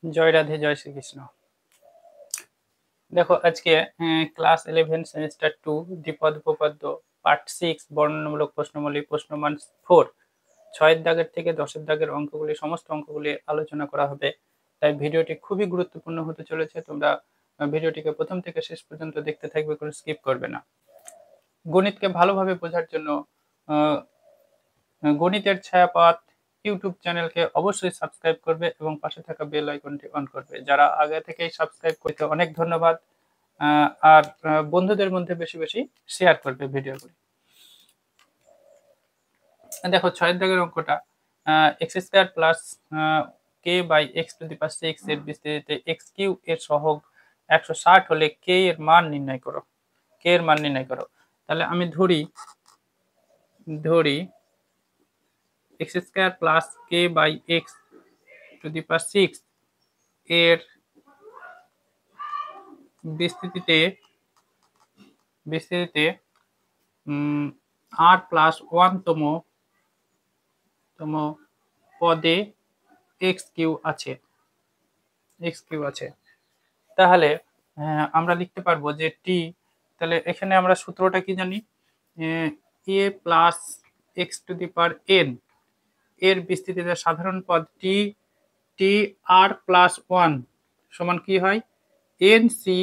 জয় রাধে, জয় শ্রীকৃষ্ণ। দেখো আজকে class 11 semester 2 দ্বিপদ উপপাদ্য পার্ট 6 বর্ণনামূলক প্রশ্নমালী প্রশ্নমান 4 6 দাগের থেকে 10 দাগের অঙ্কগুলি সমস্ত অঙ্কগুলি আলোচনা করা হবে। তাই ভিডিওটি খুবই গুরুত্বপূর্ণ হতে চলেছে। তোমরা ভিডিওটিকে প্রথম থেকে শেষ পর্যন্ত দেখতে থাকবে, কোনো স্কিপ করবে না। গণিতকে ভালোভাবে বোঝার জন্য গণিতের ছায়াপথ ইউটিউব চ্যানেলকে অবশ্যই সাবস্ক্রাইব করবে এবং পাশে থাকা বেল আইকনটি অন করবে। যারা আগে থেকেই সাবস্ক্রাইব করতে অনেক ধন্যবাদ। আর বন্ধুদের মধ্যে বেশি বেশি শেয়ার করবে ভিডিওগুলি। দেখো 6 দাগের অঙ্কটা, x square plus k by x to the power 6 এর বিস্তৃতিতে এক্স কিউ এর সহগ 160 হলে কে এর মান নির্ণয় করো। কে এর মান নির্ণয় করো। তাহলে আমি ধরি x square plus k by x to the power 6 এর বিস্তৃতিতে আর প্লাস 1 তম পদে এক্স কিউ আছে। তাহলে আমরা লিখতে পারবো যে টি, তাহলে এখানে আমরা সূত্রটা কি জানি, a plus x to the power n এর বিস্তৃতিতে সাধারণ পদ টি আর প্লাস 1 সমান কি হয়, n c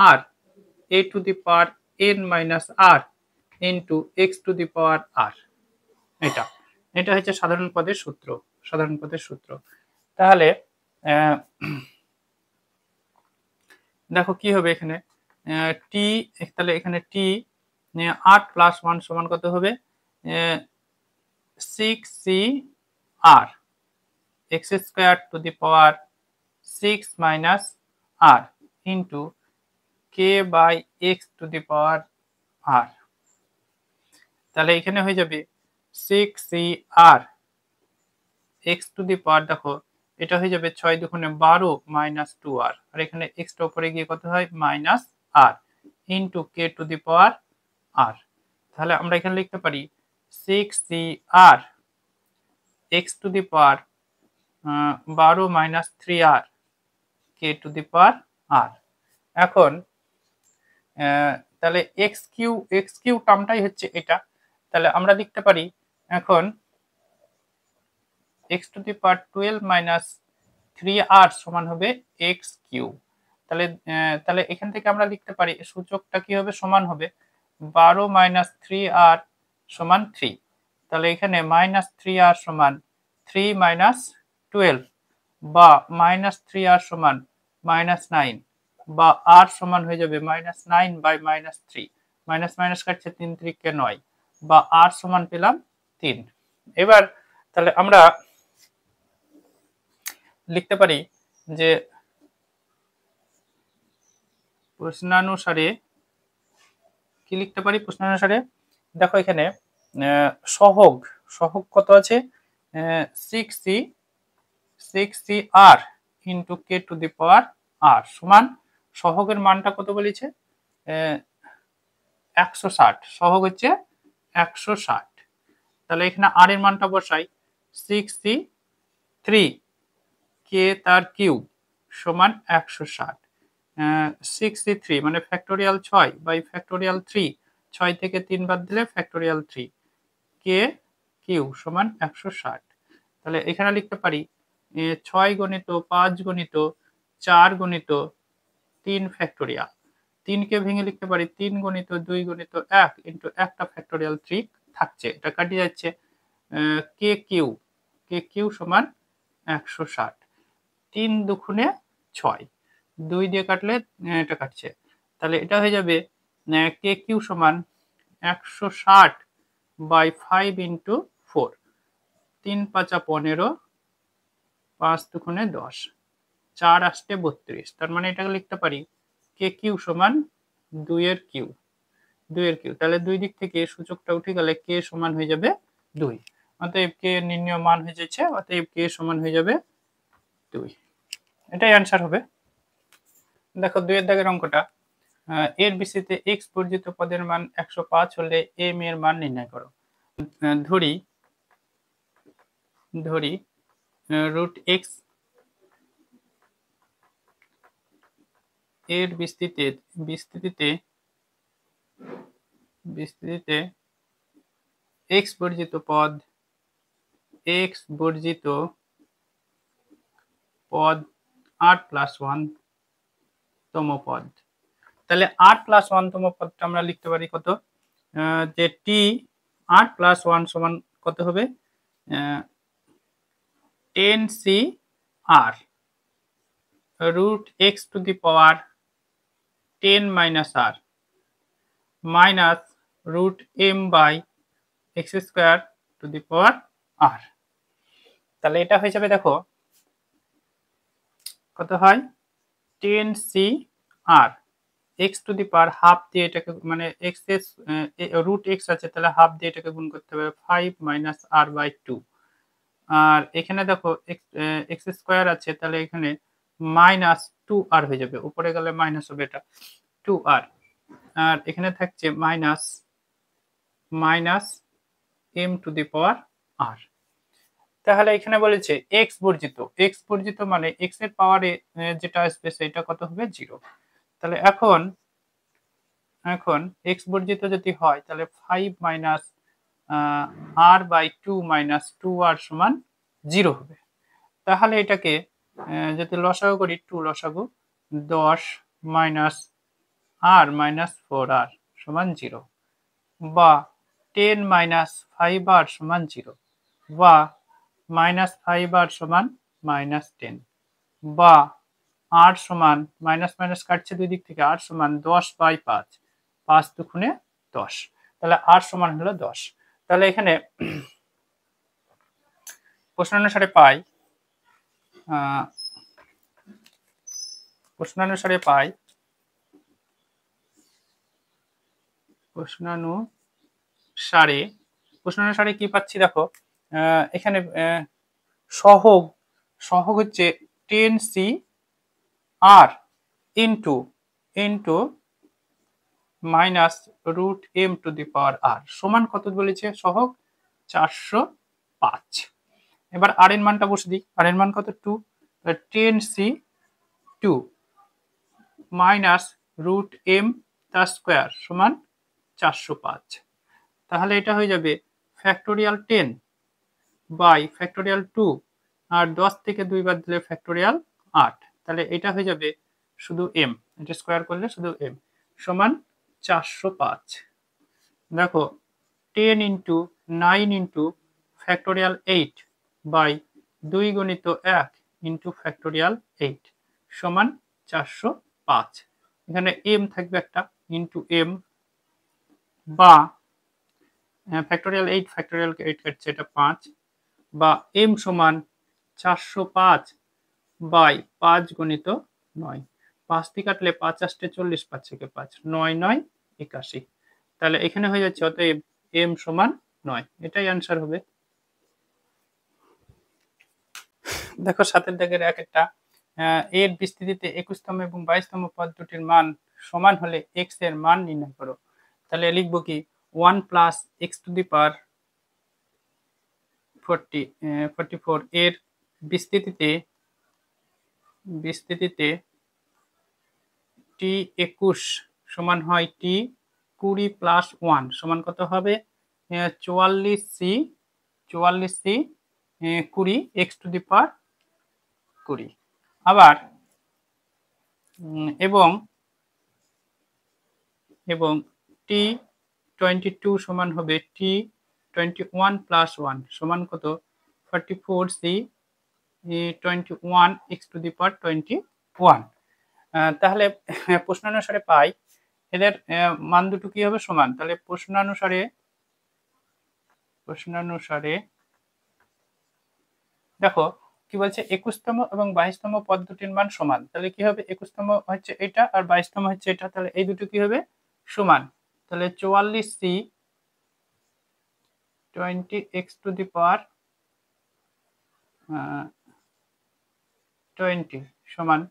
r a to the power n minus r into x to the power r. এটা হচ্ছে সাধারণ পদের সূত্র। তাহলে দেখো কি হবে এখানে, টি, তাহলে এখানে টি 8 প্লাস 1 সমান কত হবে, 6c r x square to the power 6 minus r into k by x to the power r. তাহলে এখানে হয়ে যাবে 6c r x to the পাওয়ার, দেখো এটা হয়ে যাবে 6 দুগুণে 12 মাইনাস 2r, আর এখানে এক্সটা উপরে গিয়ে কত হয়, minus r into k to the power r. তাহলে আমরা এখানে লিখতে পারি 6c r x to the power 12 minus 3r k to the power r. এখন তাহলে এক্স কিউ টার্মটাই হচ্ছে এটা। তাহলে আমরা লিখতে পারি এখন x to the power 12 minus 3r সমান হবে এক্স কিউ। তাহলে এখান থেকে আমরা লিখতে পারি সূচকটা কি হবে, সমান হবে 12 মাইনাস 3r সমান 3। তাহলে এখানে মাইনাস 3r সমান 3 মাইনাস 12, বা মাইনাস 3r সমান মাইনাস 9, বা r সমান হয়ে যাবে minus 9 by minus 3, minus minus কাটছে 3 3 9, বা r সমান পেলাম 3। এবার তাহলে আমরা লিখতে পারি যে প্রশ্নানুসারে কি লিখতে পারি, প্রশ্নানুসারে দেখো এখানে সহগ কত আছে, 6c R into k to the power আর সমান, সহগের মানটা কত বলেছে, 160, সহগ হচ্ছে 160। তাহলে এখানে আর এর মানটা বসাই, 6c3 কে তার কিউব সমান 160, 6c3 মানে ফ্যাক্টোরিয়াল 6 বাই ফ্যাক্টোরিয়াল 3, 6 থেকে 3 বাদ দিলে ফ্যাক্টোরিয়াল 3 কে কিউ সমান 160। তাহলে এখানে লিখতে পারি 6 গণিত 5 গণিত 4 গণিত 3 ফ্যাক্টোরিয়াল, 3 কে ভেঙে লিখতে পারি 3 গণিত 2 গণিত 1 ইন্টু একটা ফ্যাক্টোরিয়াল 3 থাকছে, এটা কাটিয়ে যাচ্ছে, কে কিউ সমান 160, 3 দুগুণে 6, 2 দিয়ে কাটলে এটা কাটছে, তাহলে এটা হয়ে যাবে কে কিউ সমান 160 বাই 5 ইন্টু 4, 3 5 15, 5 দুগুণে 10, 4 আসতে 32। তার মানে এটাকে লিখতে পারি কে কিউ সমান 2 এর কিউ। তাহলে দুই দিক থেকে সূচকটা উঠে গেলে কে সমান হয়ে যাবে 2, অতএব কে নির্ণয় মান হয়ে যাচ্ছে, অতএব কে সমান হয়ে যাবে 2। এটাই অ্যান্সার হবে। দেখো 2 এর দাগের অঙ্কটা, এর বিস্তৃতিতে x বর্জিত পদের মান 105 হলে m এর মান নির্ণয় করো। ধরি রুট এক্স এর বিস্তৃতিতে এক্স বর্জিত পদ r+1 তম পদ। তাহলে r+1 তম পদটা আমরা লিখতে পারি কত, যে টি r+1 সমান কত হবে, 10c r root x to the power 10 minus r minus root m by x square to the power r। তাহলে এটা হয়ে যাবে, দেখো কত হয়, 10c r x to the power half দিয়ে এটাকে, মানে x এর রুট x আছে, তাহলে হাফ দিয়ে এটাকে গুণ করতে হবে 5 minus r by 2। আর এখানে দেখো x স্কয়ার আছে, তাহলে এখানে মাইনাস 2r হয়ে যাবে, উপরে গেলে মাইনাস হবে, এটা 2r। আর এখানে থাকছে minus m to the power r। তাহলে এখানে বলেছে x বর্জিত মানে x এর পাওয়ারে যেটা আসবে সেটা কত হবে, 0। তাহলে এখন x বর্জিত যদি হয়, তাহলে 5 minus r by 2 minus 2r সমান 0 হবে। তাহলে এটাকে যদি লসাগু করি, 2 লসাগু 10 মাইনাস r মাইনাস 4r সমান 0, বা 10 মাইনাস 5r সমান 0, বা মাইনাস 5r সমান মাইনাস 10, বা r সমান মাইনাস মাইনাস কাটছে দুই দিক থেকে, r সমান 10 বাই 5, 5 দুগুণে 10, তাহলে r সমান হলো 10। তাহলে এখানে প্রশ্নানুসারে পাই প্রশ্নানুসারে কি পাচ্ছি, দেখো এখানে সহগ হচ্ছে 10c r into minus root m to the power r সমান কত বলেছে, সহগ 405। এবার r এর মানটা বসে দিই, r এর মান কত, 2, 10c 2 মাইনাস রুট m তার স্কোয়ার সমান 405। তাহলে এটা হয়ে যাবে ফ্যাক্টোরিয়াল 10 বাই ফ্যাক্টোরিয়াল 2, আর 10 থেকে 2 বাদ দিলে ফ্যাক্টোরিয়াল 8। তাহলে এটা হয়ে যাবে শুধু m, এটা স্কোয়ার করলে শুধু m সমান 405। দেখো 10 ইন্টু 9 ইন্টু ফ্যাক্টোরিয়াল 8 বাই 2 গুণিত 1 ইন্টু ফ্যাক্টোরিয়াল 8 সমান 405। এখানে m থাকবে একটা ইন্টু m, বা ফ্যাক্টোরিয়াল 8 কাটছে, এটা 5, বা m সমান 405 বাই 5 গুণিত 9, 5 দিয়ে কাটলে 5 আসতে 40, 5 থেকে 5, 9 9 81। তাহলে এখানে হয়ে যাচ্ছে অতএব m সমান 9, এটাই অ্যান্সার হবে। দেখো 7 দাগের একটা, এর বিস্তৃতিতে 21তম এবং 22তম পদ দুটির মান সমান হলে x এর মান নির্ণয় করো। তাহলে লিখবো কি, 1 প্লাস x টু দি পাওয়ার 44 এর বিস্তৃতিতে টি 21 সমান হয় টি 20 প্লাস 1 সমান কত হবে, 44c 20 x to the power 20। আবার এবং টি 22 সমান হবে টি 21 প্লাস 1 সমান কত, 44c 21 x to the power 21। তাহলে প্রশ্নানুসারে পাই এদের মান দুটো কি হবে, সমান। তাহলে প্রশ্নানুসারে দেখো কি বলছে, 21তম এবং 22তম পদ দুটির মান সমান। তাহলে কি হবে, 21তম হচ্ছে এটা আর 22তম হচ্ছে এটা, তাহলে এই দুটো কি হবে, সমান। তাহলে 44c 20 x to the power 20 সমান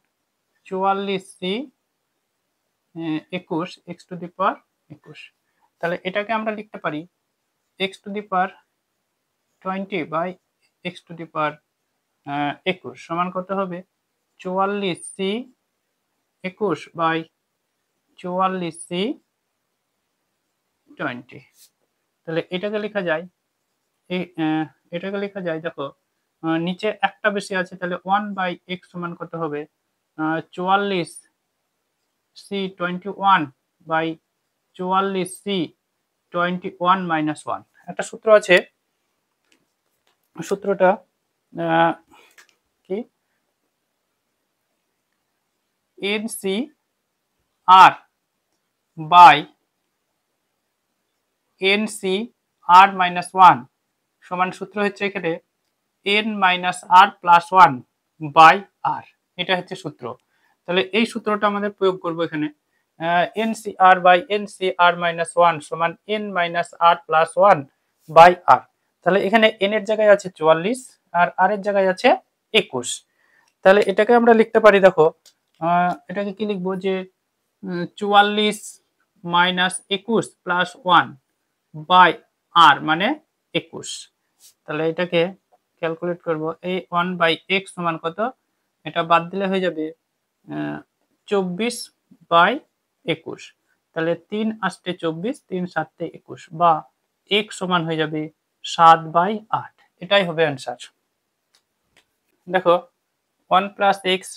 44c 21 x to the power 21। তাহলে এটাকে আমরা লিখতে পারি x to the power 20 by x to the power 21 সমান কত হবে 44C 21 বাই 44C 20। তাহলে এটাকে লেখা যায় এটাকে লেখা যায় দেখো নিচে একটা বেশি আছে তাহলে 1/x সমান কত হবে 44C21 বাই 44C21 মাইনাস 1। একটা সূত্র আছে, সূত্রটা কি NCR বাই NCR মাইনাস 1 সমান সূত্র হচ্ছে এখানে n minus r plus 1 by r। এটা হচ্ছে সূত্র। তাহলে এই সূত্রটা আমাদের প্রয়োগ করব এখানে NCR বাই NCR মাইনাস 1 সমান n minus r plus 1 by r। তাহলে এখানে n এর জায়গায় আছে 44 আর r এর জায়গায় আছে 21। তাহলে এটাকে আমরা লিখতে পারি দেখো এটাকে কি লিখবো যে 44 মাইনাস 21 প্লাস 1 বাই r মানে 21। তাহলে এটাকে ক্যালকুলেট করব এই 1/x সমান কত, এটা বাদ দিলে হয়ে যাবে 24/21। তাহলে 3 আষ্টে 24 3 7 21 বা x সমান হয়ে যাবে 7/8। এটাই হবে অ্যান্সার। দেখো 1 প্লাস এক্স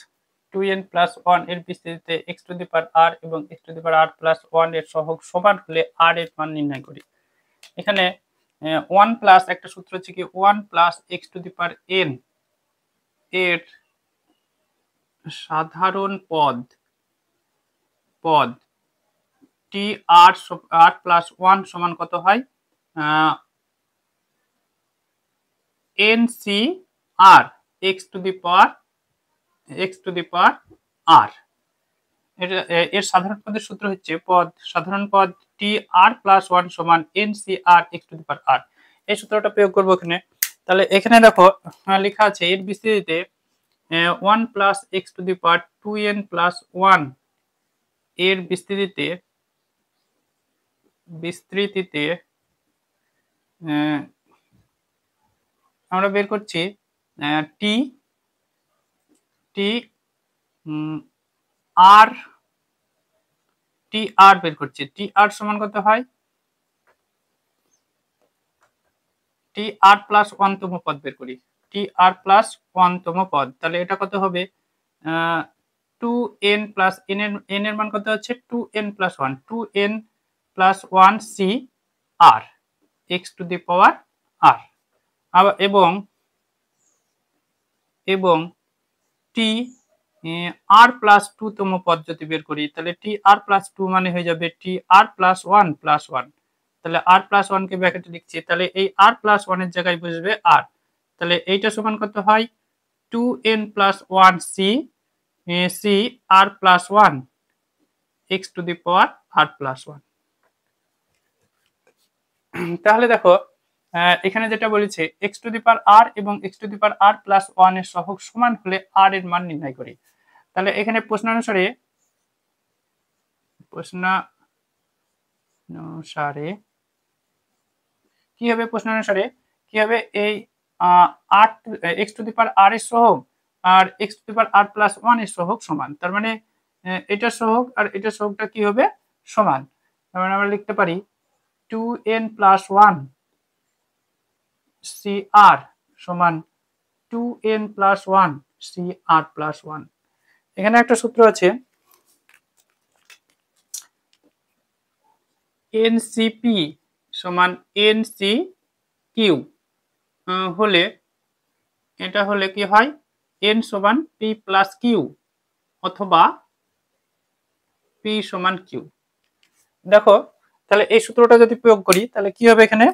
2n প্লাস 1 এর বিস্তৃতিতে x to the power r এবং x to the power r plus 1 এর সহগ সমান হলে r এর মান নির্ণয় করি। এখানে 1 প্লাস একটা সূত্র হচ্ছে কি 1 plus x to the power n এর সাধারণ পদ টি আর প্লাস 1 সমান কত হয় NCR x to the power r। এর সাধারণ পদের সূত্র হচ্ছে সাধারণ পদ টি আর প্লাস 1 সমান NCR x to the power r। এই সূত্রটা প্রয়োগ করবো এখানে। তাহলে এখানে দেখো লেখা আছে এর বিস্তৃতিতে 1 plus x to the power 2n plus 1 এর বিস্তৃতিতে আমরা বের করছি টি আর বের করছি। টি আর সমান কত হয় টি আর প্লাস 1 তম পদ বের করি, টি আর প্লাস 1 তম পদ। তাহলে এটা কত হবে 2n প্লাস n এর মান কত হচ্ছে 2n plus 1 2n plus 1 C R x to the power r আবার এবং টি আর প্লাস 2 তম পদ যদি বের করি তাহলে টি আর প্লাস 2 মানে হয়ে যাবে টি আর প্লাস 1 প্লাস 1। তাহলে r প্লাস 1 কে ব্র্যাকেটে লিখছি, তাহলে এই r প্লাস 1 এর জায়গায় বসবে r। তাহলে এইটা সমান কত হয় 2n plus 1 C R plus 1 x to the power r plus 1। তাহলে দেখো এখানে যেটা বলেছে x to the power r এবং x to the power r plus 1 এর সহগ সমান হলে r এর মান নির্ণয় করি। তাহলে এখানে প্রশ্নানুসারে কি হবে এই x to the power r এর সহগ আর x to the power r plus 1 এর সহগ সমান। তার মানে এটার সহগ আর এটার সহগটা কি হবে সমান। তার মানে আমরা লিখতে পারি 2n প্লাস 1 CR সমান 2n প্লাস 1 CR প্লাস 1। এখানে একটা সূত্র আছে NCP সমান NCQ হলে এটা হলে কি হয় n সমান p প্লাস q অথবা p সমান q। দেখো তাহলে এই সূত্রটা যদি প্রয়োগ করি তাহলে কি হবে এখানে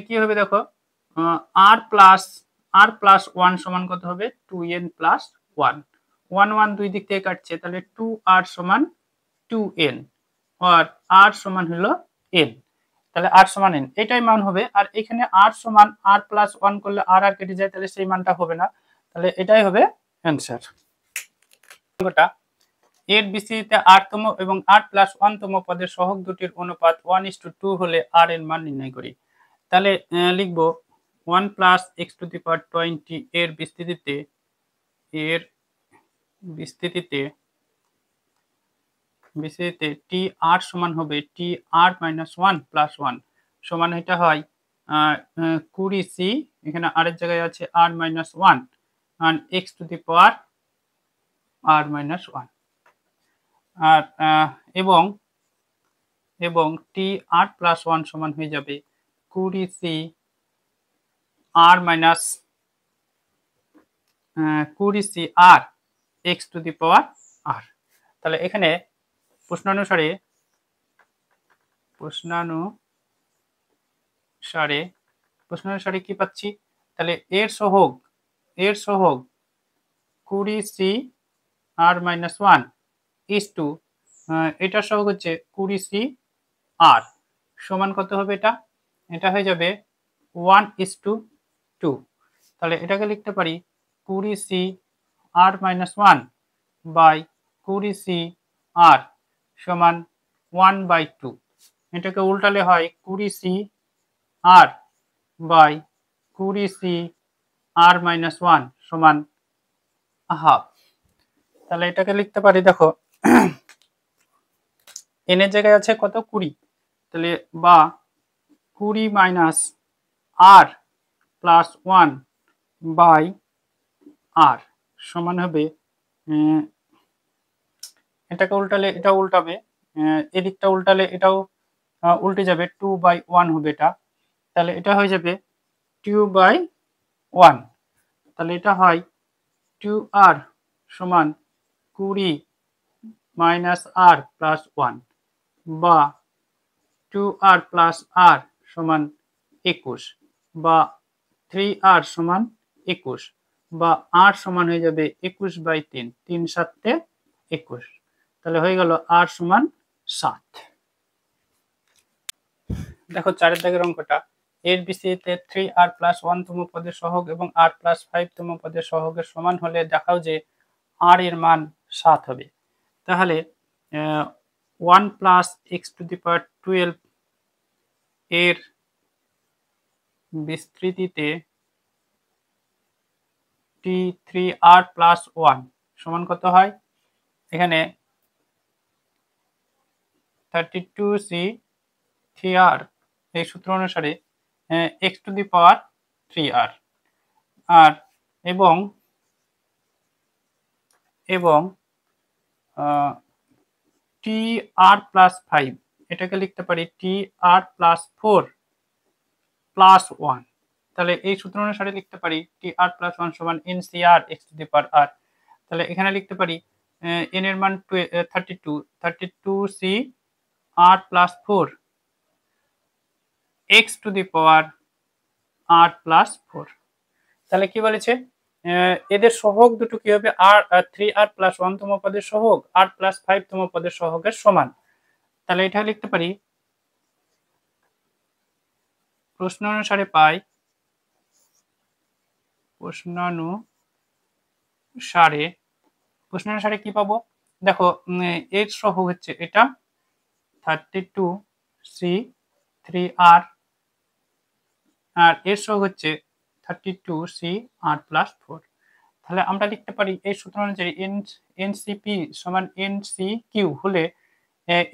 কি হবে দেখো r প্লাস 1 সমান কত হবে 2n প্লাস 1 1 1 দুই দিক থেকে কাটছে তাহলে 2r সমান 2n আর r সমান হলো n। তাহলে r সমান n এটাই মান হবে। আর এখানে r সমান r প্লাস 1 করলে r আর কেটে যায় তাহলে সেই মানটা হবে না। তাহলে এটাই হবে অ্যান্সার। এর বিস্তৃতিতে r তম এবং r প্লাস 1 তম পদের সহগ দুটির অনুপাত 1:2 হলে r এর মান নির্ণয় করি। তাহলে লিখব 1 plus x to the power 20 এর বিস্তৃতিতে টি আর সমান হবে টি আর মাইনাস 1 প্লাস 1 সমান এটা হয় 20 সি, এখানে আর এর জায়গায় আছে r minus 1 r x to the power r minus 1 r এবং টি আর প্লাস 1 সমান হয়ে যাবে 20 c r minus 20 c r x to the power r. তাহলে এখানে প্রশ্নানুসারে কি পাচ্ছি, তাহলে এর সহগ 20 c r minus 1 is to এটার সহগ হচ্ছে 20 সি আর সমান কত হবে, এটা হয়ে যাবে 1:2। তাহলে এটাকে লিখতে পারি 20 c r minus 1 by 20 c r সমান 1/2। এটাকে উল্টালে হয় 20 c r by 20 c r minus 1 সমান হাফ। তাহলে এটাকে লিখতে পারি, দেখো এন এর জায়গায় আছে কত 20, তাহলে বা 20 মাইনাস আর প্লাস 1 বাই আর সমান হবে, এটাকে উল্টালে এটা উল্টাবে, এদিকটা উল্টালে এটাও উল্টে যাবে, 2/1 হবে এটা। তাহলে এটা হয়ে যাবে 2/1। তাহলে এটা হয় 2r সমান 20 মাইনাস আর প্লাস 1 বা 2r প্লাস আর সমান 21 বা 3r সমান 21 বা r সমান হয়ে যাবে 21/3, 3 7 21। তাহলে হয়ে গেল r সমান 7। দেখো 4 দাগের অঙ্কটা, এর বিস্তৃতিতে 3r প্লাস 1 তম পদের সহগ এবং r প্লাস 5 তম পদের সহগের সমান হলে দেখাও যে r এর মান 7 হবে। তাহলে 1 plus x to the power 12 এর বিস্তৃতিতে টি 3r প্লাস 1 সমান কত হয়, এখানে 32c 3r এই সূত্র অনুসারে x to the power 3r আর এবং টি আর প্লাস 5 এটাকে লিখতে পারি টি আর প্লাস 4 প্লাস 1। তাহলে এই সূত্র অনুসারে লিখতে পারি টি আর প্লাস 1 সমান n c r x to the power r. তাহলে এখানে লিখতে পারি এন এর মান 32 c R plus 4 x to the power R plus 4। তাহলে কি বলেছে, এদের সহগ দুটো কি হবে, আর 3r প্লাস 1 তম পদের সহগ আর প্লাস 5 তম পদের সহগের সমান। তাহলে এটা লিখতে পারি প্রশ্নানুসারে কি পাবো, দেখো এর সহগ হচ্ছে এটা 32c 3r আর এর সহগ হচ্ছে 32c r প্লাস 4। তাহলে আমরা লিখতে পারি এই সূত্র অনুযায়ী এনসিপি সমান এনসি কিউ হলে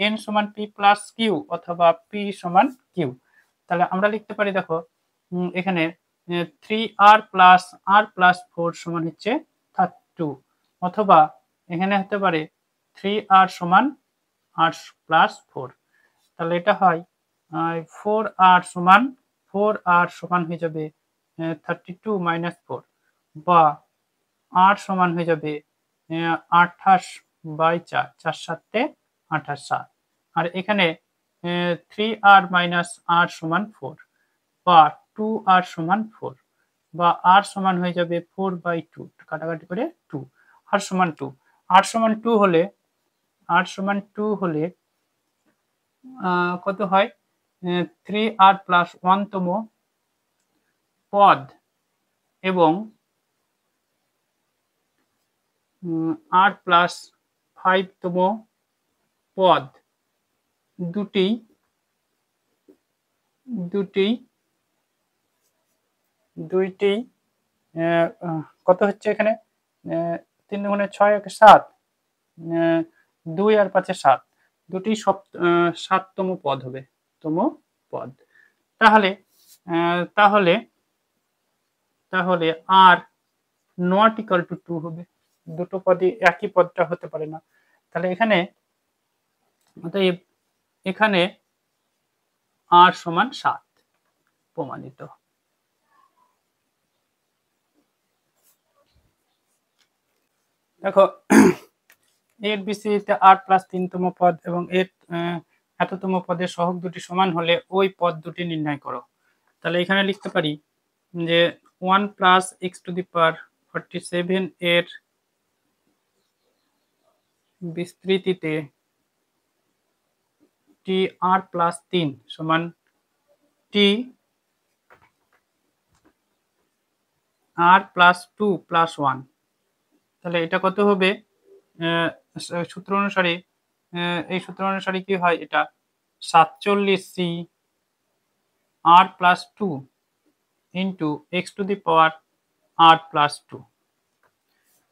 এন সমান পি প্লাস কিউ অথবা পি সমান কিউ। তাহলে আমরা লিখতে পারি, দেখো এখানে 3r প্লাস আর প্লাস 4 সমান হচ্ছে 32 অথবা এখানে হতে পারে 3r সমান r প্লাস 4। তাহলে এটা হয় 4r সমান হয়ে যাবে 32 মাইনাস 4 বা r সমান হয়ে যাবে 28/4, 4 7 28 আর এখানে 3r মাইনাস r সমান 4 বা 2r সমান 4 বা r সমান হয়ে যাবে 4/2, কাটাকাটি করে 2, r সমান 2। r সমান 2 হলে কত হয়, 3r প্লাস 1 তম পদ এবং r প্লাস 5 তম পদ দুটি দুইটি কত হচ্ছে এখানে 3 গুণে 6 একে 7, 2 আর 5 7, দুটি 7তম পদ হবে, তম পদ। তাহলে তাহলে তাহলে আর নট ইকুয়াল টু 2 হবে, দুটো পদই একই পদটা হতে পারে না। তাহলে এখানে অতএব এখানে আর সমান 7 প্রমাণিত। দেখো এর বিস্তৃতিতে আর প্লাস 3তম পদ এবং এর এততম পদের সহগ দুটি সমান হলে ওই পদ দুটি নির্ণয় করো। তাহলে এখানে লিখতে পারি যে 1 প্লাস এক্স টু দি পাওয়ার 47 এর বিস্তৃতিতে টি আর প্লাস 3 সমান টি আর প্লাস 2 প্লাস 1। তাহলে এটা কত হবে? সূত্র অনুসারে এই সূত্র অনুসারে কি হয়, এটা 47c R plus 2 into x to the power R plus 2।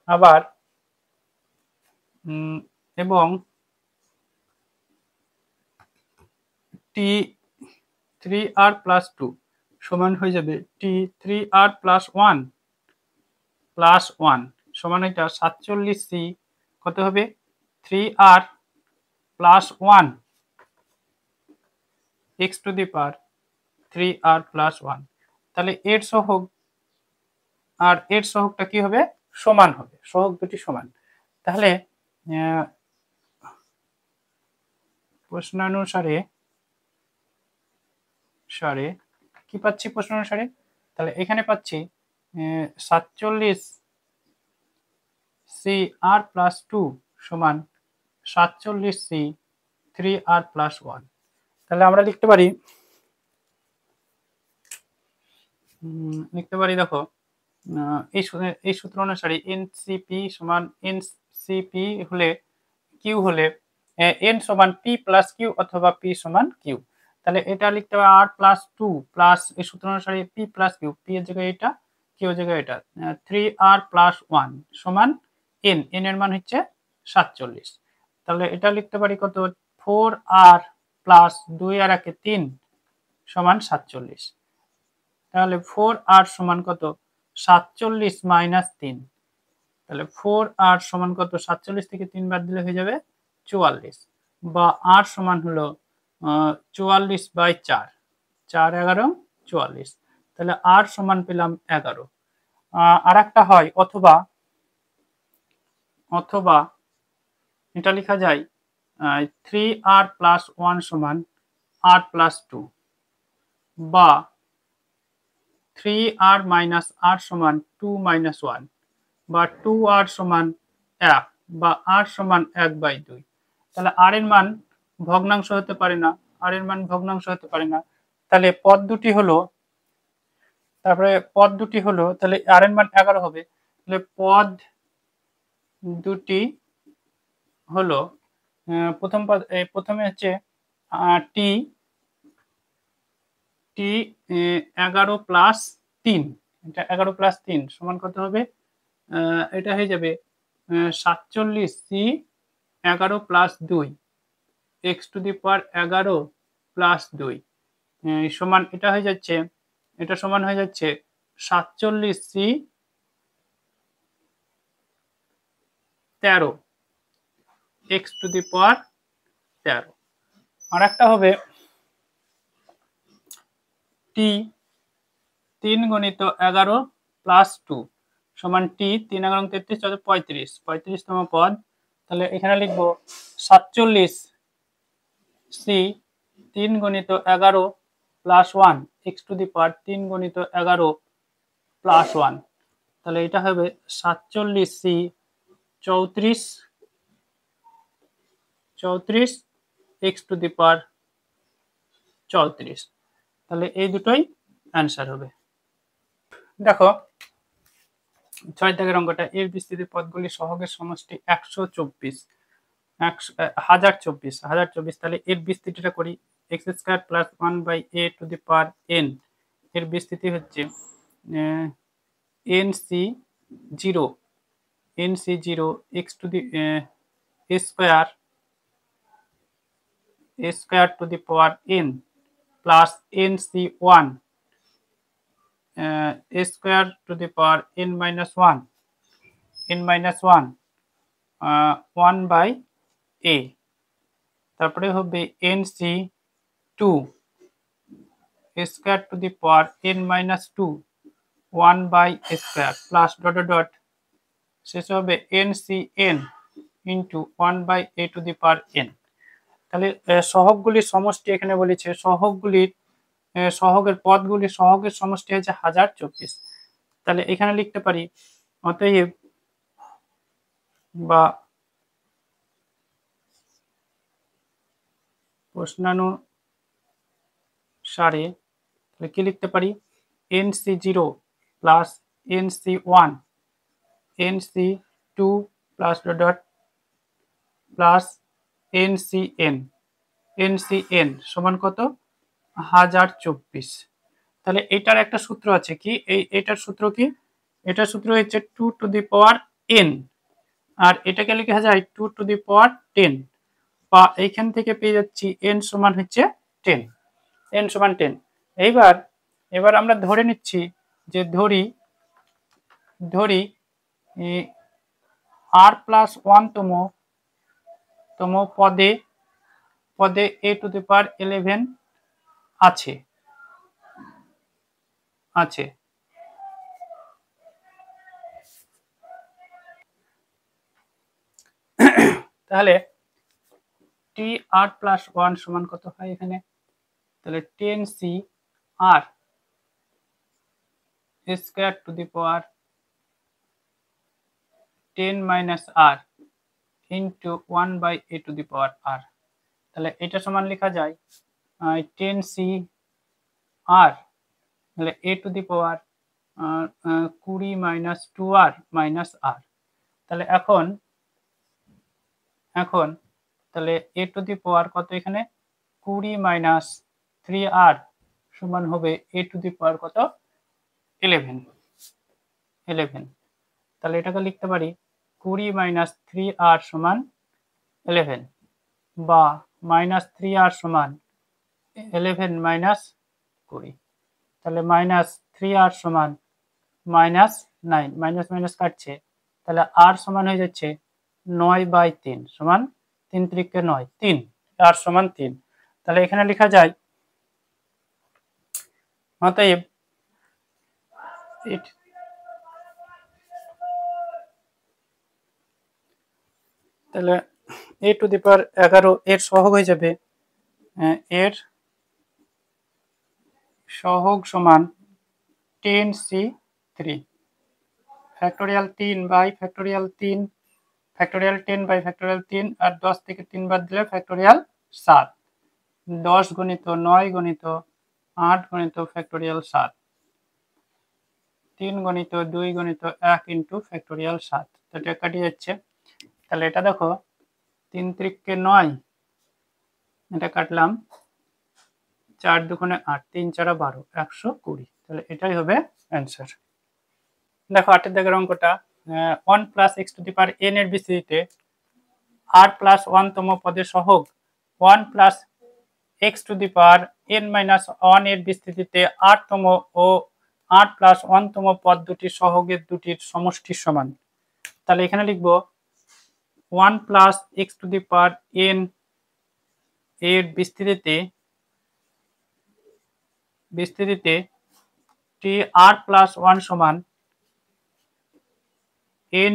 আবার এবং টি 3r প্লাস 2 সমান হয়ে যাবে টি 3r প্লাস 1 সমান এটা 47c কত হবে 3r plus 1 x to the power 3r plus 1। তাহলে এর সহগ আর এর সহগটা কি হবে? সমান হবে, সহগ দুটি সমান। তাহলে প্রশ্নানুসারে কি পাচ্ছি প্রশ্নানুসারে? তাহলে এখানে পাচ্ছি 47c আর প্লাস 2 সমান 47c 3r প্লাস 1। তাহলে আমরা লিখতে পারি দেখো এই সূত্র অনুসারে এনসিপি সমান এনসিপি হলে কিউ হলে এন সমান পি প্লাস কিউ অথবা পি সমান কিউ। তাহলে এটা লিখতে হবে আর প্লাস 2 প্লাস এই সূত্র অনুসারে পি প্লাস কিউ, পি এর জায়গায় এটা, কিউ এর জায়গায় এটা, 3r প্লাস 1 সমান এন, এন এর মান হচ্ছে 47। তাহলে এটা লিখতে পারি কত 4r প্লাস 2 আর 1 3 সমান 47। তাহলে 4r সমান কত 47 মাইনাস 3। তাহলে 4r সমান কত 47 থেকে 3 বাদ দিলে হয়ে যাবে 44, বা r সমান হলো 44/4, 4 11 44। তাহলে r সমান পেলাম 11। আর একটা হয় অথবা এটা লেখা যায় 3r প্লাস 1 সমান r প্লাস 2, বা 3r মাইনাস r সমান 2 মাইনাস 1, বা 2r সমান 1, বা r সমান 1/2। তাহলে r এর মান ভগ্নাংশ হতে পারে না, r এর মান ভগ্নাংশ হতে পারে না। তাহলে পদ দুটি হলো তাহলে r এর মান 11 হবে। তাহলে পদ দুটি হলো প্রথমে হচ্ছে টি 11 প্লাস 3, এটা 11 প্লাস 3 সমান কত হবে? এটা হয়ে যাবে 47c 11 plus 2 x to the power 11 plus 2 সমান এটা হয়ে যাচ্ছে, এটা সমান হয়ে যাচ্ছে 47c 13 এক্স টু দি পাওয়ার 13। আর একটা হবে টি 3 গুণিত 11 প্লাস 2 সমান টি 3 11 33 35, 35তম পদ। তাহলে এখানে লিখবো 47c 3 গুণিত 11 প্লাস 1 এক্স টু দি পাওয়ার 3 গুণিত 11 প্লাস 1। তাহলে এটা হবে 47c 34 এক্স টু দি পাওয়ার 34। তাহলে এই দুটোই অ্যান্সার হবে। দেখো 6 দাগের অঙ্কটা, এর বিস্তৃতি পদগুলি সহগের সমষ্টি 124, 1024। তাহলে এর বিস্তৃতিটা করি, x² plus 1/a two the power n এর বিস্তৃতি হচ্ছে NC0 NC0 x to the a square to the power n plus NC1 a square to the power n minus 1 1 by a, তারপরে হবে NC2 a square to the power n minus 2 1 by a square plus dot dot dot শেষ হবে NCn into 1 by a to the power n। তাহলে সহগগুলির সমষ্টি এখানে বলেছে, সহগের পদগুলির সহগের সমষ্টি হচ্ছে 1024। তাহলে এখানে লিখতে পারি অতএব বা প্রশ্নানুসারে তাহলে কি লিখতে পারি NC0 plus NC1 NC2 plus dot dot plus NCn সমান কত 1024। তাহলে এটার একটা সূত্র আছে কি, এটার সূত্র কি, এটার সূত্র হচ্ছে 2 to the power n, আর এটাকে লেখা যায় 2 to the power 10, বা এইখান থেকে পেয়ে যাচ্ছি n সমান হচ্ছে 10, n সমান 10। এবার আমরা ধরে নিচ্ছি যে ধরি r প্লাস 1 তম পদে a to the power 11 আছে তাহলে tr প্লাস 1 সমান কত হয় এখানে, তাহলে 10c r square to the power 10 minus r into 1 by a to the power r। তাহলে এটা সমান লেখা যায় 10c r, তাহলে a to the power 20 minus 2r minus r। তাহলে এখন তাহলে a টু দি পাওয়ার কত এখানে 20 মাইনাস 3r সমান হবে a টু দি পাওয়ার কত 11। তাহলে এটাকে লিখতে পারি 20 মাইনাস 3r সমান 11, বা মাইনাস 3r সমান 11 মাইনাস 20। তাহলে মাইনাস 3r সমান মাইনাস 9, মাইনাস মাইনাস কাটছে, তাহলে r সমান হয়ে যাচ্ছে 9 বাই 3 সমান 3 × 9 3, r সমান 3। তাহলে এখানে লেখা যায় অতএব তাহলে a টু দি পাওয়ার 11 এর সহগ হয়ে যাবে, এর সহগ সমান 10c3 factorial 3 by factorial 3 factorial 10 by factorial 3, আর 10 থেকে 3 বাদ দিলে ফ্যাক্টোরিয়াল 7, 10 গুণিত 9 গুণিত 8 গুণিত ফ্যাক্টোরিয়াল 7, 3 গুণিত 2 গুণিত 1 ইন্টু ফ্যাক্টোরিয়াল 7। এটা কাটিয়ে যাচ্ছে, তাহলে এটা দেখো 3 × 9 এটা কাটলাম, 4 × 2 = 8, 3 × 4 = 12, 120। তাহলে এটাই হবে অ্যান্সার। দেখো 8 এর দাগের অঙ্কটা 1 plus x to the power n এর বিস্তৃতিতে r প্লাস 1 তম পদের সহগ 1 plus x to the power n minus 1 এর বিস্তৃতিতে r তম ও r প্লাস 1 তম পদ দুটির সহগের দুটির সমষ্টির সমান। তাহলে এখানে লিখব 1 plus x to the power n এর বিস্তৃতিতে t r প্লাস 1 সমান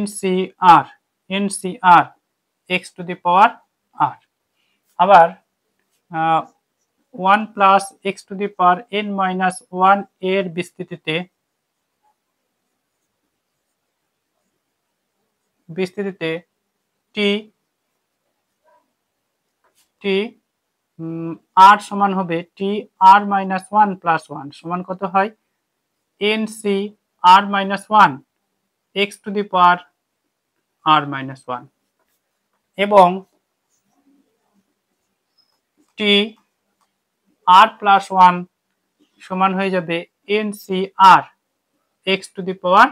NCr x to the power r। আবার 1 plus x to the power n minus 1 এর বিস্তৃতিতে t r সমান হবে t r মাইনাস 1 প্লাস 1 সমান কত হয় NCr minus 1 x to the power r minus 1, এবং t r প্লাস 1 সমান হয়ে যাবে NCr এক্স টু দি পাওয়ার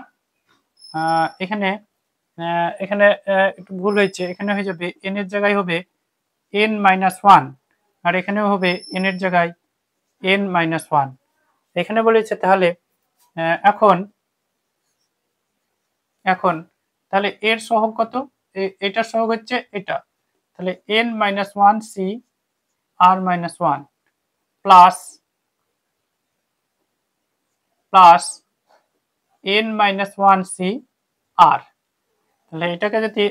এখানে এখানে একটু ভুল হয়েছে, এখানে হয়ে যাবে n এর জায়গায় হবে n-1 আর এখানেও হবে n এর জায়গায় n-1। এখানে বলেছে তাহলে এখন এখন তাহলে এর সহগ কত? এটার সহগ হচ্ছে এটা, তাহলে n-1 c r-1 plus n-1 c r। তাহলে এটাকে যদি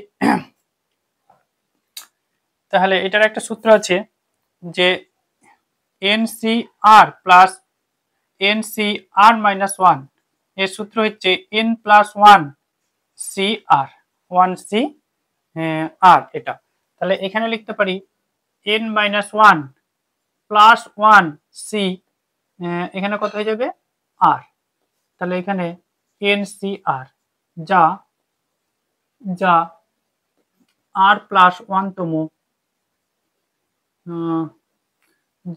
তাহলে এটার একটা সূত্র আছে যে NCR প্লাস NCR-1 এর সূত্র হচ্ছে n+1 CR 1 C R এটা। তাহলে এখানে লিখতে পারি n-1 প্লাস 1 C এখানে কত হয়ে যাবে R। তাহলে এখানে NCR যা R প্লাস 1 তম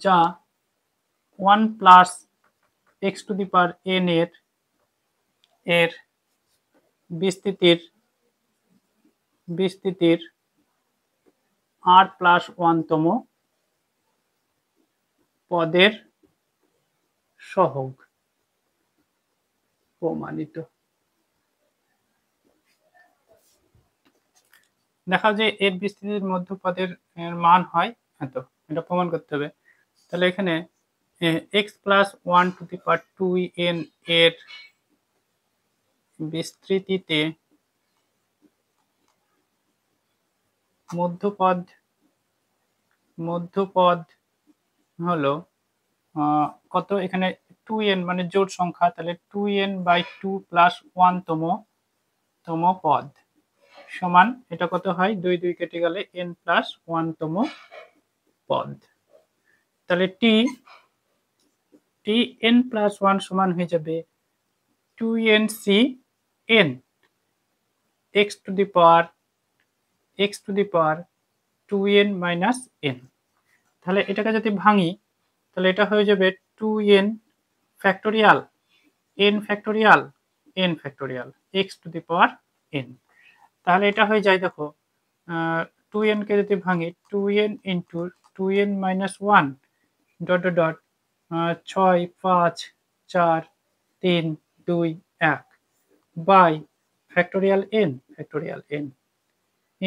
যা 1 plus x to the power n এর বিস্তৃতির r প্লাস 1 তম পদের সহগ প্রমাণিত। দেখা যে এর বিস্তৃতির মধ্যপদের মান হয় এত, এটা প্রমাণ করতে হবে। তাহলে এখানে x plus 1 two the power 2n এর বিস্তৃতিতে মধ্যপদ হলো কত? এখানে 2n মানে জোড় সংখ্যা, তাহলে 2n/2 প্লাস 1 তম পদ সমান এটা কত হয়? 2 2 কেটে গেলে n+1 তম পদ। তাহলে n+1 সমান হয়ে যাবে 2nCn x to the power 2n-n। তাহলে এটাকে যদি ভাঙি তাহলে এটা হয়ে যাবে 2n factorial n factorial x to the power n। তাহলে এটা হয়ে যায়, দেখো 2n কে যদি ভাঙি 2n into 2n-1 dot dot dot 6 5 4 3 2 1 by factorial n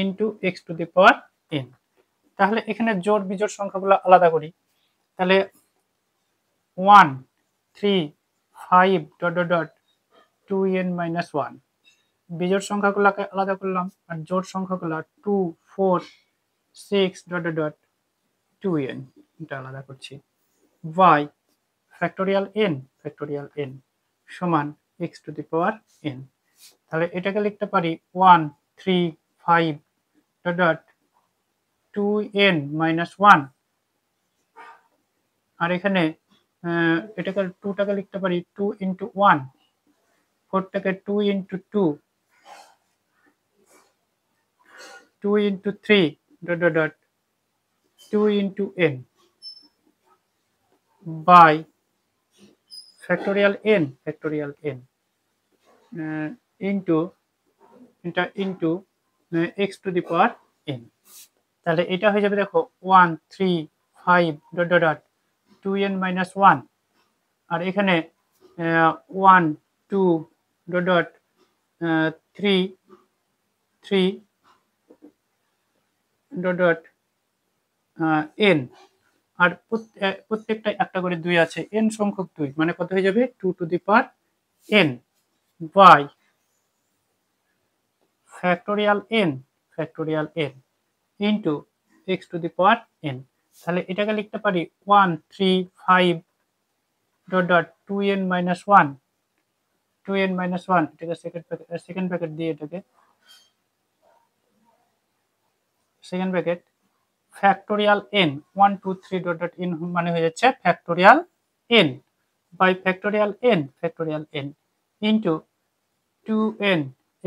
into x to the power n। তাহলে এখানে জোড় বিজোড় সংখ্যাগুলো আলাদা করি, তাহলে 1 3 5 ডট ডট ডট 2n-1 বিজোড় সংখ্যাগুলোকে আলাদা করলাম, আর জোড় সংখ্যাগুলো 2 4 6 ডট ডট ডট 2n এটা আলাদা করছি বাই ফ্যাক্টোরিয়াল n সমান x to the power n। তাহলে এটাকে লিখতে পারি 1 3 5 ডট ডট 2n-1 আর এখানে এটাকে 2টাকে লিখতে পারি 2 ইন্টু 1, 4টাকে 2 into 2, 2 into 3 dot dot dot 2 into n by factorial n into এটা into x to the power n। তাহলে এটা হয়ে যাবে, দেখো 1 3 5 ডট ডট ডট 2n-1 আর এখানে 1 2 dot dot 3 3 dot dot n আর প্রত্যেকটা একটা করে 2 আছে, n সংখ্যক 2 মানে কত হয়ে যাবে 2 to the power n by factorial n into x to the power n। তাহলে এটাকে লিখতে পারি 1 3 5 ডট ডট 2n-1 এটাকে সেকেন্ড ব্র্যাকেট দিয়ে এটাকে second bracket factorial n 1 2 3 dot dot n মানে হয়ে যাচ্ছে factorial n by factorial n into 2n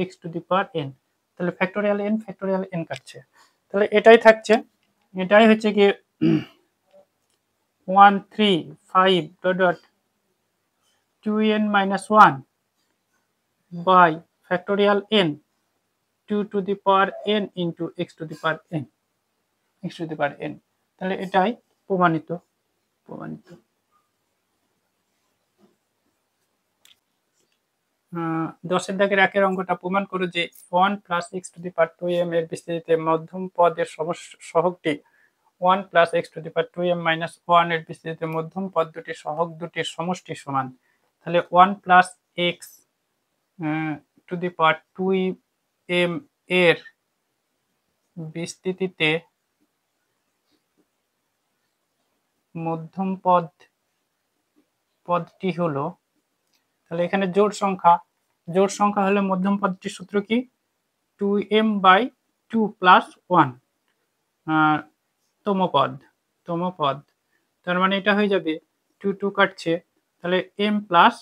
x to the power n। তাহলে ফ্যাক্টোরিয়াল n কাটছে, তাহলে এটাই থাকছে, এটাই হচ্ছে কি 1 3 5 dot dot 2n-1 by factorial n 2 to the power n into x to the power n, x to the power n। তাহলে এটাই প্রমাণিত। প্রমাণিত 10 এর দাগের 1 এর অঙ্কটা প্রমাণ করো যে 1 plus x to the power 2m এর বিস্তৃতিতে মধ্যম পদের সহগটি 1 plus x to the power 2m minus 1 এর বিস্তৃতিতে মধ্যম পদ দুটির সহগ দুটির সমষ্টি সমান। তাহলে 1 plus x to the power 2m এর বিস্তৃতিতে মধ্যম পদটি হলো, তাহলে এখানে জোড় সংখ্যা হলে মধ্যম পদটির সূত্র কি 2m বাই 2 প্লাস 1 তম পদ। তার মানে এটা হয়ে যাবে 2 2 কাটছে, তাহলে m প্লাস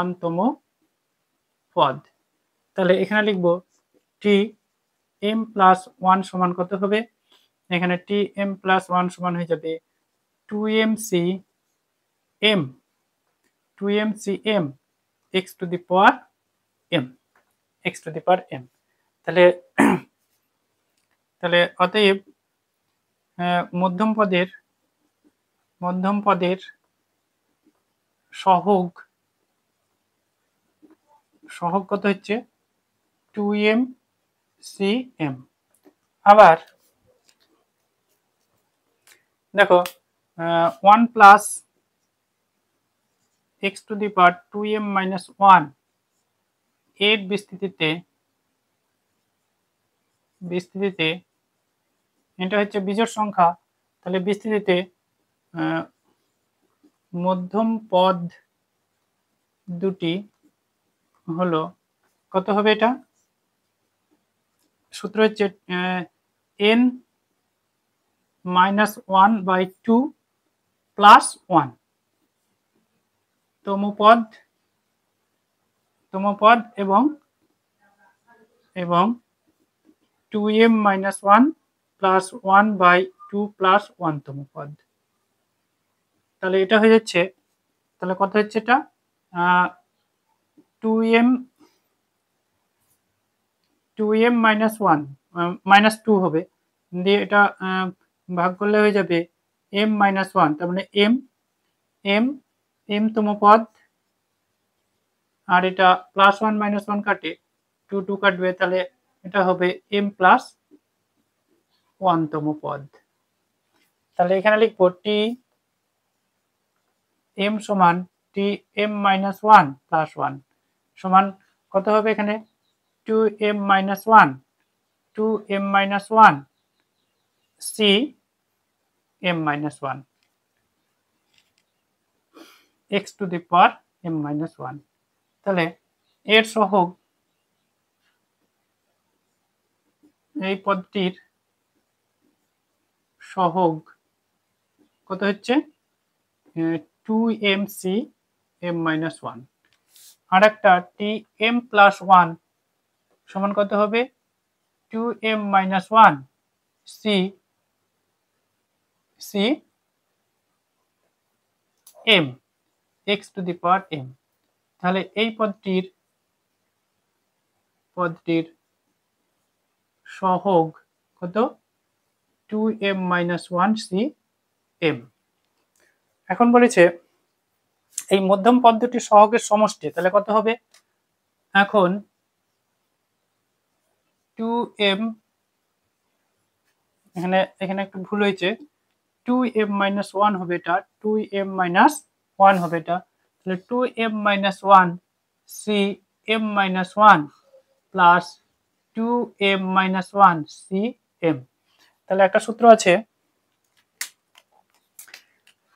1 তম পদ। তাহলে এখানে লিখব t m প্লাস 1 সমান কত হবে, এখানে t m প্লাস 1 সমান হয়ে যাবে 2mc m x to the power m। তাহলে অতএব মধ্যম পদের সহগ কত হচ্ছে 2mcm। আবার দেখো 1 plus x to the power 2m minus 1 এর বিস্তৃতিতে এটা হচ্ছে বিজোড় সংখ্যা, তাহলে বিস্তৃতিতে মধ্যম পদ দুটি হলো কত হবে, এটা সূত্র হচ্ছে n মাইনাস 1 বাই 2 প্লাস 1 তম পদ এবং 2m minus 1 plus 1 by 2 plus 1 তম পদ। তাহলে এটা হয়ে যাচ্ছে, তাহলে কত হচ্ছে এটা 2m মাইনাস 1 মাইনাস 2 হবে, দিয়ে এটা ভাগ করলে হয়ে যাবে m মাইনাস 1, তার মানে m তম পদ, আর এটা প্লাস 1 মাইনাস 1 কাটে 2 2 কাটবে, তাহলে এটা হবে m প্লাস 1 তম পদ। তাহলে এখানে লিখবো t m সমান t m মাইনাস 1 প্লাস 1 সমান কত হবে, এখানে 2m minus 1 2m minus 1 c m minus 1 x to the power m minus 1। তাহলে এর সহগ, এই পদটির সহগ কত হচ্ছে 2mc m মাইনাস 1। আর একটা tm প্লাস 1 সমান কত হবে 2m minus 1 c m x to the power m। তাহলে এই পদটির সহগ কত 2m মাইনাস 1 c m। এখন বলেছে এই মধ্যম পদ দুটির সহগের সমষ্টি, তাহলে কত হবে, এখন 2m, এখানে একটু ভুল হয়েছে, 2m মাইনাস 1 হবে এটা, 2m মাইনাস 1 হবে এটা, তাহলে 2m minus 1 c m minus 1 plus 2m minus 1 c m। তাহলে একটা সূত্র আছে,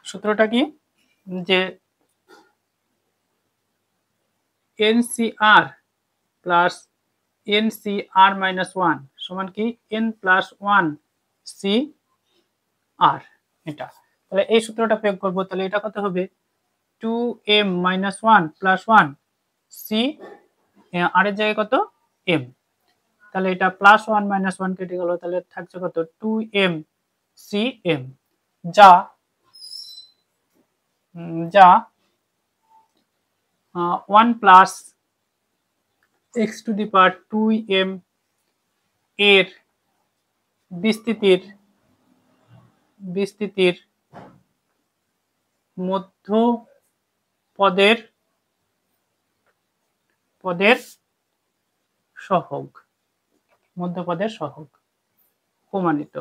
সূত্রটা কি, যে ncr প্লাস ncr মাইনাস 1 সমান কি n প্লাস 1 cr, এটা। তাহলে এই সূত্রটা প্রয়োগ করব, তাহলে এটা কত হবে 2m মাইনাস 1 প্লাস 1 c আর এর জায়গায় কত m, তাহলে এটা প্লাস 1 মাইনাস 1 কেটে গেল, তাহলে থাকছে কত 2m cm, যা 1 plus x to the power 2m এর বিস্তৃতির মধ্য পদের সহগ প্রমাণিত।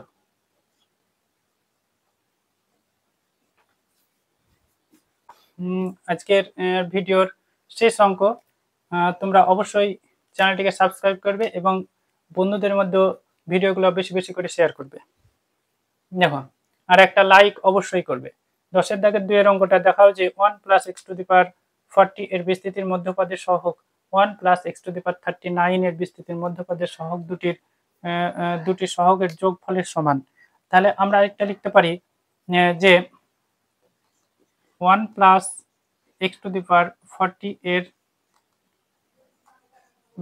আজকের ভিডিওর শেষ অঙ্ক। তোমরা অবশ্যই চ্যানেলটিকে সাবস্ক্রাইব করবে এবং বন্ধুদের মধ্যে ভিডিওগুলো বেশি বেশি করে শেয়ার করবে। দেখো, আর একটা লাইক অবশ্যই করবে। 10-এর দাগের 2-এর অঙ্কটা দেখাও যে 1 প্লাস এক্স টু দি পাওয়ার 40 এর বিস্তৃতির মধ্যপদের সহগ 1 প্লাস এক্স টু দি পাওয়ার 39 এর বিস্তৃতির মধ্যপদের সহগ দুটি সহগের যোগফলের সমান। তাহলে আমরা আরেকটা লিখতে পারি যে 1 প্লাস এক্স টু দি পাওয়ার 40 এর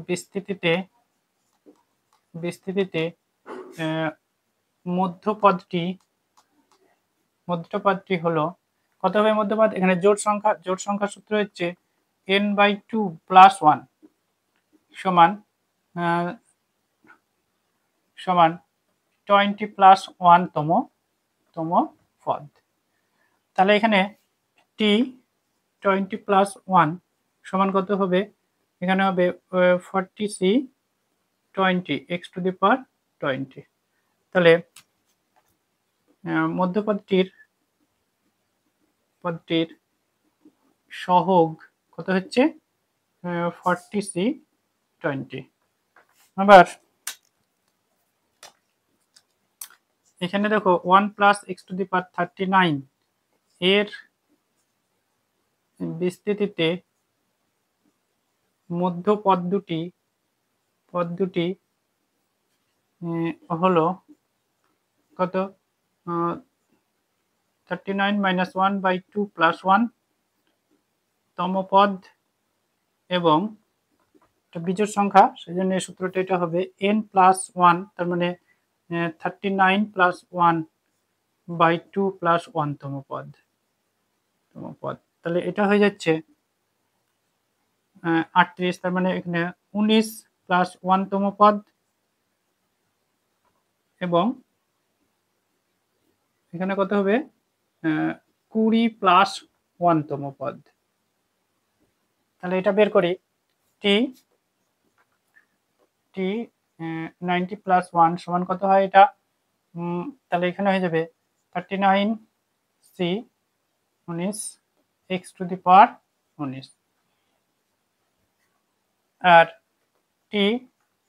বিস্তৃতিতে মধ্যপদটি হলো কত হবে? মধ্যপদ এখানে জোড় সংখ্যা সূত্র হচ্ছে n/2 প্লাস 1 সমান 20 প্লাস 1 তম পদ। তাহলে এখানে t 20 প্লাস 1 সমান কত হবে? এখানে হবে 40c 20 x to the power 20। তাহলে মধ্যপদটির সহগ কত হচ্ছে? 40c 20। আবার এখানে দেখো 1 প্লাস এক্স টু দি পাওয়ার 39 এর বিস্তৃতিতে মধ্য পদ দুটি হলো কত? 39 মাইনাস 1/2 প্লাস 1 তম পদ এবং বিজোড় সংখ্যা, সেই জন্য এই সূত্রটা এটা হবে n প্লাস 1, তার মানে 39 প্লাস 1/2 প্লাস 1 তম পদ। তাহলে এটা হয়ে যাচ্ছে 38, তার মানে এখানে 19 প্লাস 1 তম পদ এবং এখানে কত হবে? 20 প্লাস 1 তম পদ। তাহলে এটা বের করি। t 90 প্লাস 1 সমান কত হয় এটা? তাহলে এখানে হয়ে যাবে 39c 19 x to the power 19 আর t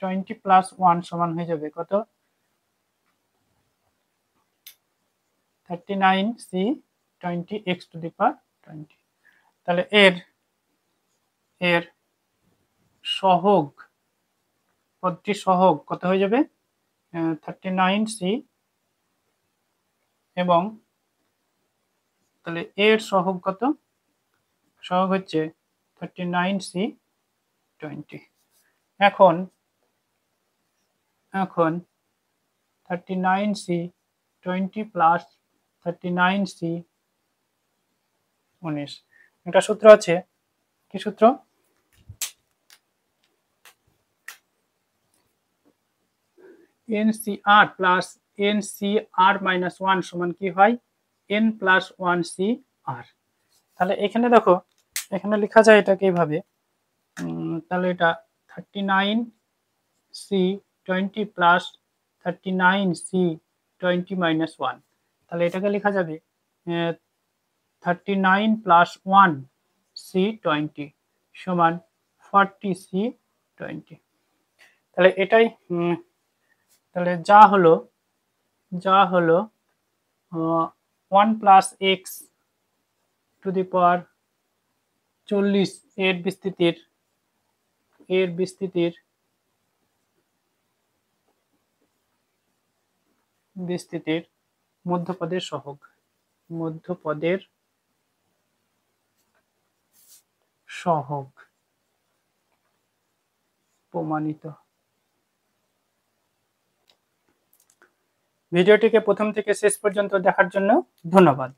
20 প্লাস 1 সমান হয়ে যাবে কত? 39c 20 x to the power 20। তাহলে এর সহগ, পদটির সহগ কত হয়ে যাবে? 39c এবং তাহলে এর সহগ কত? সহগ হচ্ছে 39c 20। এখন 39c 20 প্লাস 39c 19 একটা সূত্র আছে। কি সূত্র? NCR প্লাস NCR মাইনাস 1 সমান কি হয়? n plus 1CR। তাহলে এখানে দেখো, এখানে লেখা যায় এটাকে এইভাবে। তাহলে এটা 39c 20 প্লাস 39c 20 মাইনাস 1। তাহলে এটাকে লেখা যাবে 39 প্লাস 1c 20 সমান 40c 20। তাহলে এটাই, তাহলে যা হলো 1 প্লাস এক্স টু দি পাওয়ার 40 এর বিস্তৃতির মধ্যপদের সহগ প্রমাণিত। ভিডিওটিকে প্রথম থেকে শেষ পর্যন্ত দেখার জন্য ধন্যবাদ।